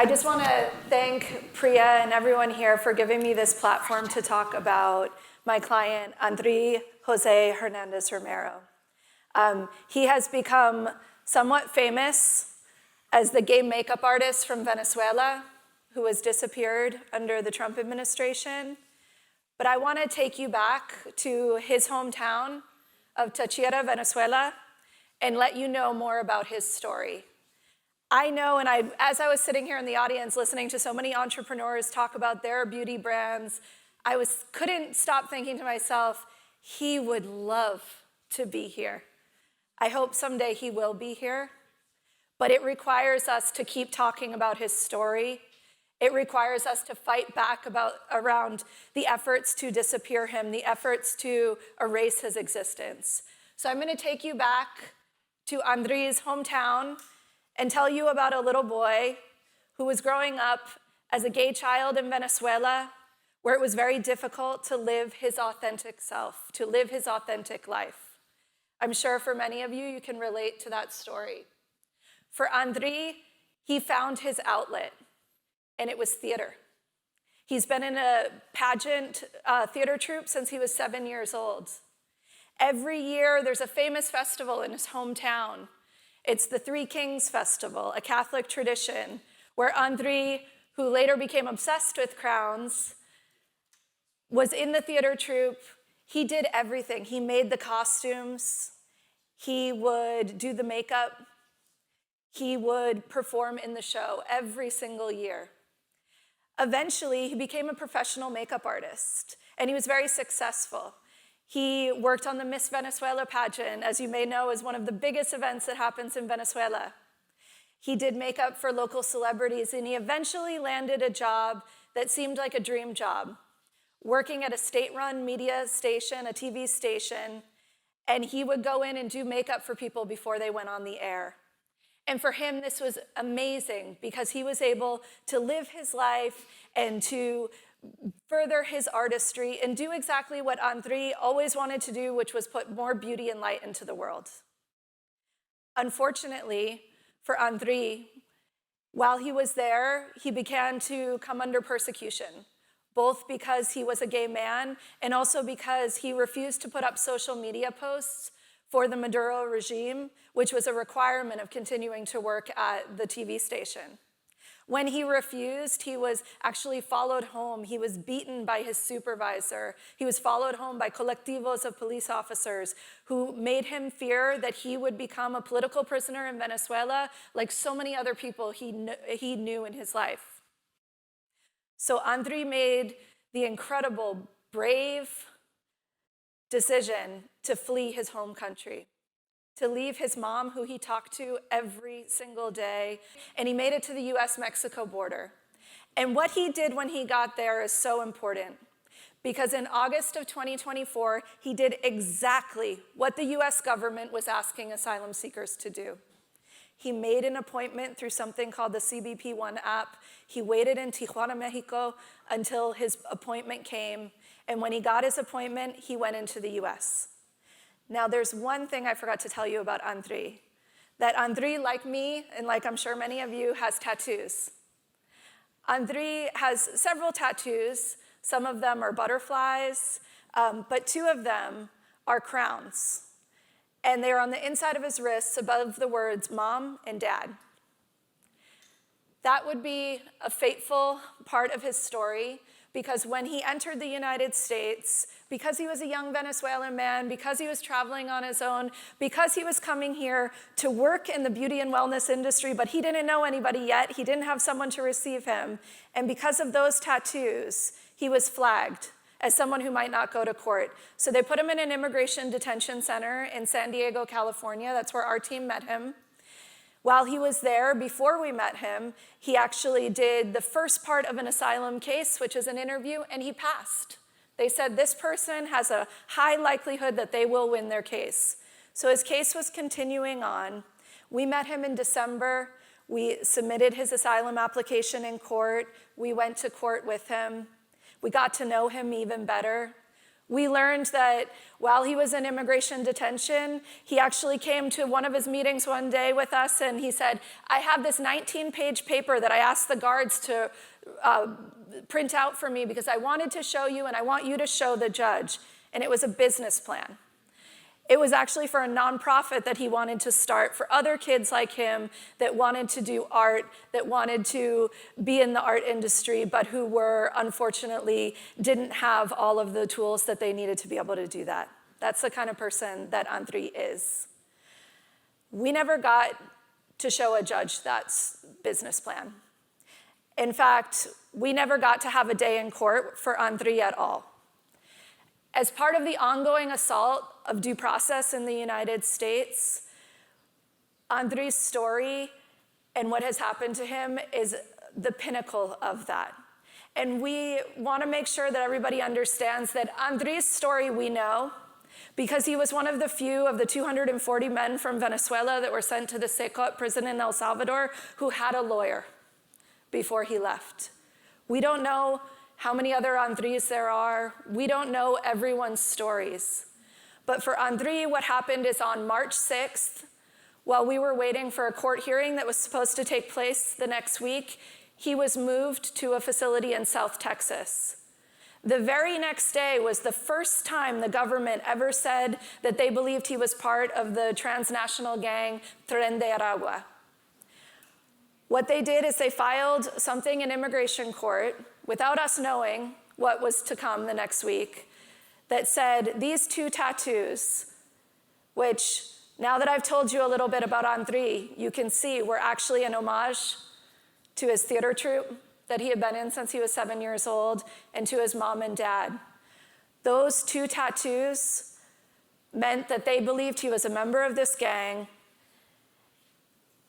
I just want to thank Priya and everyone here for giving me this platform to talk about my client, André Jose Hernandez Romero. He has become somewhat famous as the gay makeup artist from Venezuela who was disappeared under the Trump administration. But I want to take you back to his hometown of Táchira, Venezuela, and let you know more about his story. I know, and as I was sitting here in the audience listening to so many entrepreneurs talk about their beauty brands, I couldn't stop thinking to myself, he would love to be here. I hope someday he will be here, but it requires us to keep talking about his story. It requires us to fight back around the efforts to disappear him, the efforts to erase his existence. So I'm going to take you back to André's hometown and tell you about a little boy who was growing up as a gay child in Venezuela, where it was very difficult to live his authentic self, to live his authentic life. I'm sure for many of you, you can relate to that story. For André, he found his outlet, and it was theater. He's been in a pageant theater troupe since he was 7 years old. Every year, there's a famous festival in his hometown. It's the Three Kings Festival, a Catholic tradition, where André, who later became obsessed with crowns, was in the theater troupe. He did everything. He made the costumes. He would do the makeup. He would perform in the show every single year. Eventually, he became a professional makeup artist, and he was very successful. He worked on the Miss Venezuela pageant, as you may know, is one of the biggest events that happens in Venezuela. He did makeup for local celebrities, and he eventually landed a job that seemed like a dream job, working at a state-run media station, a TV station, and he would go in and do makeup for people before they went on the air. And for him, this was amazing because he was able to live his life and to further his artistry and do exactly what André always wanted to do, which was put more beauty and light into the world. Unfortunately, for André, while he was there, he began to come under persecution, both because he was a gay man and also because he refused to put up social media posts for the Maduro regime, which was a requirement of continuing to work at the TV station. When he refused, he was actually followed home. He was beaten by his supervisor. He was followed home by colectivos of police officers who made him fear that he would become a political prisoner in Venezuela like so many other people he knew in his life. So André made the incredible, brave decision to flee his home country, to leave his mom, who he talked to every single day, and he made it to the US-Mexico border. And what he did when he got there is so important, because in August of 2024, he did exactly what the US government was asking asylum seekers to do. He made an appointment through something called the CBP One app. He waited in Tijuana, Mexico, until his appointment came, and when he got his appointment, he went into the US. Now, there's one thing I forgot to tell you about André, that André, like me, and like I'm sure many of you, has tattoos. André has several tattoos. Some of them are butterflies, but two of them are crowns. And they're on the inside of his wrists above the words Mom and Dad. That would be a fateful part of his story, because when he entered the United States, because he was a young Venezuelan man, because he was traveling on his own, because he was coming here to work in the beauty and wellness industry, but he didn't know anybody yet, he didn't have someone to receive him, and because of those tattoos, he was flagged as someone who might not go to court. So they put him in an immigration detention center in San Diego, California. That's where our team met him. While he was there, before we met him, he actually did the first part of an asylum case, which is an interview, and he passed. They said this person has a high likelihood that they will win their case. So his case was continuing on. We met him in December. We submitted his asylum application in court. We went to court with him. We got to know him even better. We learned that while he was in immigration detention, he actually came to one of his meetings one day with us and he said, I have this 19-page paper that I asked the guards to print out for me because I wanted to show you and I want you to show the judge. And it was a business plan. It was actually for a nonprofit that he wanted to start for other kids like him that wanted to do art, that wanted to be in the art industry, but who were, unfortunately, didn't have all of the tools that they needed to be able to do that. That's the kind of person that Andriy is. We never got to show a judge that business plan. In fact, we never got to have a day in court for Andriy at all. As part of the ongoing assault of due process in the United States, Andriy's story and what has happened to him is the pinnacle of that. And we want to make sure that everybody understands that Andriy's story we know because he was one of the few of the 240 men from Venezuela that were sent to the Secot prison in El Salvador who had a lawyer before he left. We don't know how many other Andriys there are. We don't know everyone's stories. But for Andriy, what happened is on March 6th, while we were waiting for a court hearing that was supposed to take place the next week, he was moved to a facility in South Texas. The very next day was the first time the government ever said that they believed he was part of the transnational gang Tren de Aragua. What they did is they filed something in immigration court without us knowing what was to come the next week that said these two tattoos, which now that I've told you a little bit about Andriy, you can see were actually an homage to his theater troupe that he had been in since he was 7 years old and to his mom and dad. Those two tattoos meant that they believed he was a member of this gang.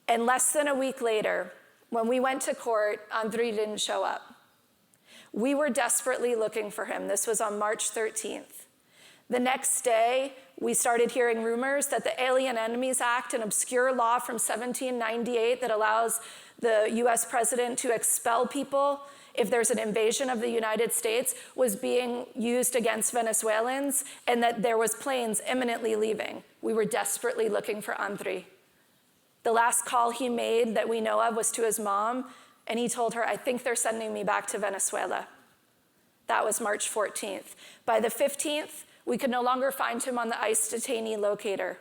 And less than a week later, when we went to court, Andriy didn't show up. We were desperately looking for him. This was on March 13th. The next day, we started hearing rumors that the Alien Enemies Act, an obscure law from 1798 that allows the US president to expel people if there's an invasion of the United States, was being used against Venezuelans, and that there was planes imminently leaving. We were desperately looking for Andriy. The last call he made that we know of was to his mom, and he told her, I think they're sending me back to Venezuela. That was March 14th. By the 15th, we could no longer find him on the ICE detainee locator.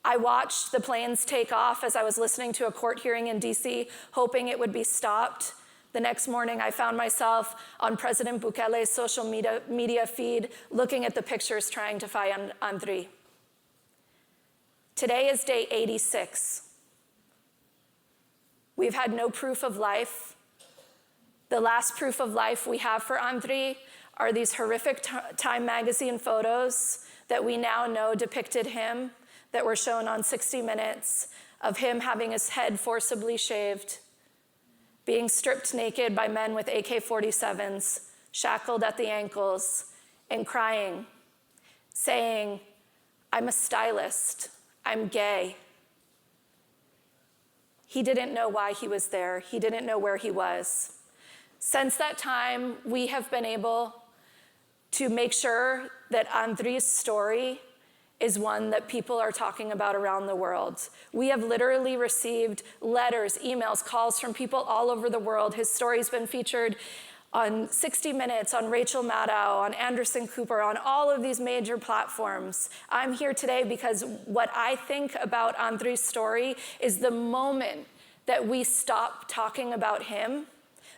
I watched the planes take off as I was listening to a court hearing in DC, hoping it would be stopped. The next morning, I found myself on President Bukele's social media feed, looking at the pictures, trying to find Andriy. Today is day 86. We've had no proof of life. The last proof of life we have for Andriy are these horrific Time magazine photos that we now know depicted him, that were shown on 60 Minutes, of him having his head forcibly shaved, being stripped naked by men with AK-47s, shackled at the ankles, and crying, saying, I'm a stylist, I'm gay. He didn't know why he was there. He didn't know where he was. Since that time, we have been able to make sure that Andriy's story is one that people are talking about around the world. We have literally received letters, emails, calls from people all over the world. His story's been featured on 60 Minutes, on Rachel Maddow, on Anderson Cooper, on all of these major platforms. I'm here today because what I think about Andriy's story is the moment that we stop talking about him,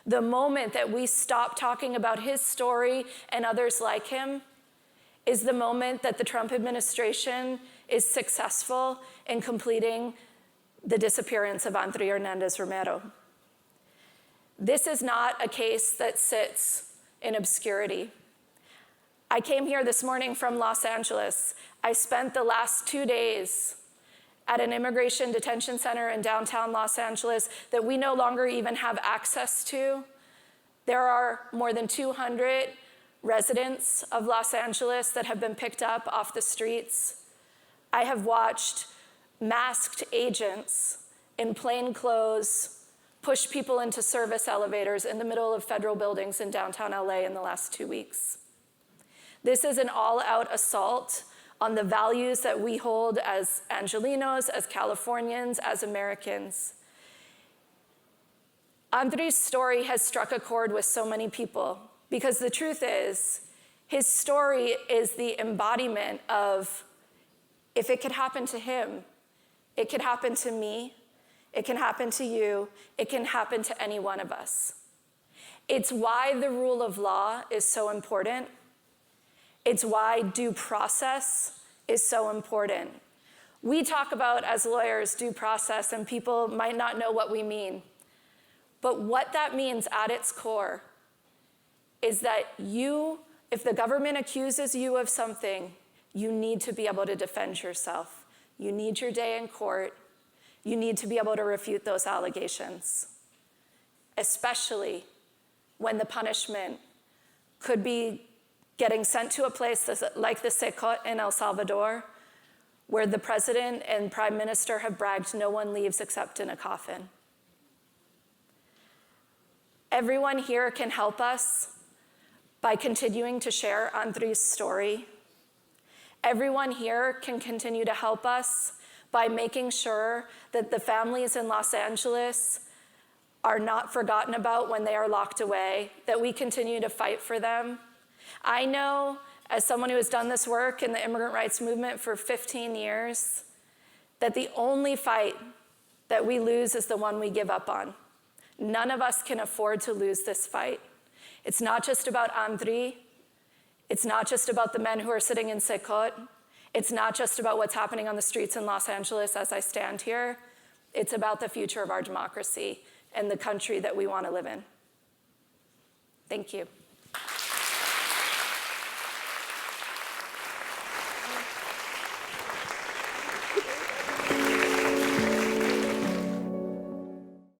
the moment that we stop talking about his story and others like him, is the moment that the Trump administration is successful in completing the disappearance of Andriy Hernandez Romero. This is not a case that sits in obscurity. I came here this morning from Los Angeles. I spent the last 2 days at an immigration detention center in downtown Los Angeles that we no longer even have access to. There are more than 200 residents of Los Angeles that have been picked up off the streets. I have watched masked agents in plain clothes push people into service elevators in the middle of federal buildings in downtown LA in the last 2 weeks. This is an all-out assault on the values that we hold as Angelenos, as Californians, as Americans. Andri's story has struck a chord with so many people because the truth is, his story is the embodiment of, if it could happen to him, it could happen to me, it can happen to you, it can happen to any one of us. It's why the rule of law is so important. It's why due process is so important. We talk about, as lawyers, due process, and people might not know what we mean. But what that means at its core is that you, if the government accuses you of something, you need to be able to defend yourself. You need your day in court. You need to be able to refute those allegations, especially when the punishment could be getting sent to a place like the Secot in El Salvador, where the president and prime minister have bragged no one leaves except in a coffin. Everyone here can help us by continuing to share Andri's story. Everyone here can continue to help us by making sure that the families in Los Angeles are not forgotten about when they are locked away, that we continue to fight for them. I know, as someone who has done this work in the immigrant rights movement for 15 years, that the only fight that we lose is the one we give up on. None of us can afford to lose this fight. It's not just about Andri. It's not just about the men who are sitting in Secot. It's not just about what's happening on the streets in Los Angeles as I stand here. It's about the future of our democracy and the country that we want to live in. Thank you.